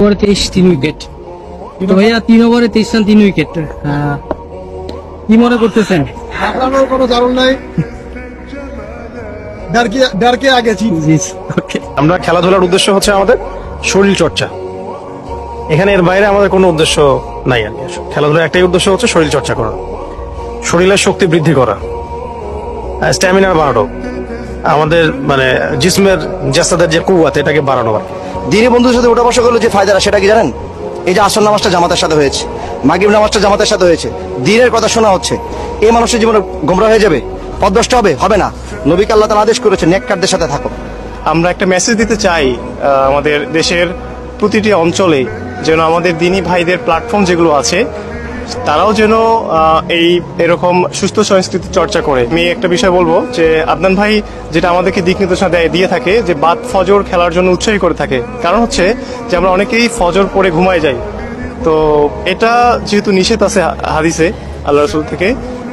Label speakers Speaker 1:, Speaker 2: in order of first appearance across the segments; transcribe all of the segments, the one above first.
Speaker 1: ওভারে 23 3 উইকেট। তো ভাইয়া 3 ওভারে 23 রান 3 উইকেট। কি মনে করতেছেন?
Speaker 2: আপনার কোনো জারুল নাই, ডারকে আগে জি।
Speaker 1: ওকে।
Speaker 3: আমরা খেলাধুলার উদ্দেশ্য হচ্ছে আমাদের শরীর চর্চা, এখানে এর বাইরে আমাদের কোনো উদ্দেশ্য নাই আর কি। খেলাধুলার একটাই উদ্দেশ্য হচ্ছে শরীর চর্চা করা, শরীরের শক্তি বৃদ্ধি করা, স্ট্যামিনা বাড়ানো, আমাদের মানে জিসমের জাসাদের যে কুয়াত এটাকে বাড়ানো আর কি।
Speaker 4: দিনে বন্ধুদের সাথে উঠা বসা করলে যে ফায়দাটা সেটা কি জানেন? এই যে আসর নামাজটা জামাতের সাথে হয়েছে, মাগরিব নামাজটা জামাতের সাথে হয়েছে, দিনের কথা শোনা হচ্ছে, এই মানুষের জীবনে গোমরা হয়ে যাবে, পথভ্রষ্ট হবে? হবে না। নবীকে আল্লাহ তাআলা আদেশ করেছে নেককারদের সাথে থাকো।
Speaker 5: আমরা একটা মেসেজ দিতে চাই আমাদের দেশের প্রতিটি অঞ্চলে, যেন আমাদের দিনী ভাইদের প্ল্যাটফর্ম যেগুলো আছে তারাও যেন এরকম সুস্থ সংস্কৃতি চর্চা করে। আমি একটা বিষয় বলবো যে আদনান ভাই যেটা আমাদেরকে দিক নির্দেশনা দিয়ে থাকে যে বাদ ফজর খেলার জন্য উৎসাহী করে থাকে, কারণ হচ্ছে যে আমরা অনেকেই ফজর পরে ঘুমায় যাই, তো এটা যেহেতু নিষেধ আছে হাদিসে আল্লাহ রাসূল থেকে,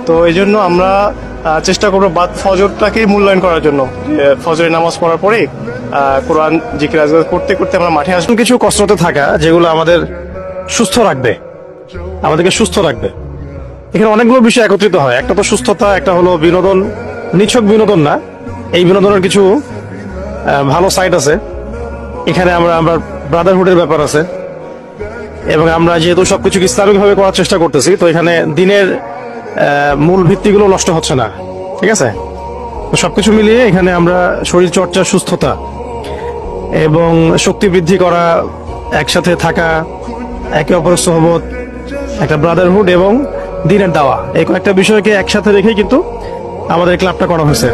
Speaker 5: তো এই জন্য আমরা চেষ্টা করবো বাদ ফজরটাকে মূল্যায়ন করার জন্য। ফজরের নামাজ পড়ার পরে কোরআন জিকির আজকার করতে করতে আমরা মাঠে আসবো।
Speaker 3: কিছু কসরতে থাকা যেগুলো আমাদের সুস্থ রাখবে, আমাদেরকে সুস্থ রাখবে। এখানে অনেকগুলো বিষয় একত্রিত হয়, একটা তো সুস্থতা, একটা হলো বিনোদন, নিছক বিনোদন না, এই বিনোদনের কিছু ভালো সাইড আছে। এখানে আমরা ব্রাদারহুডের ব্যাপার আছে, এবং আমরা যেহেতু সবকিছু ইসলামিকভাবে করার চেষ্টা করতেছি, তো এখানে দিনের মূল ভিত্তিগুলো নষ্ট হচ্ছে না, ঠিক আছে? তো সবকিছু মিলিয়ে এখানে আমরা শরীর চর্চা, সুস্থতা এবং শক্তি বৃদ্ধি করা, একসাথে থাকা, একে অপরের সহবত, একটা ব্রাদারহুড এবং দিনের দাওয়া, এই কয়েকটা বিষয়কে একসাথে রেখেই কিন্তু আমাদের ক্লাবটা করা হয়েছে।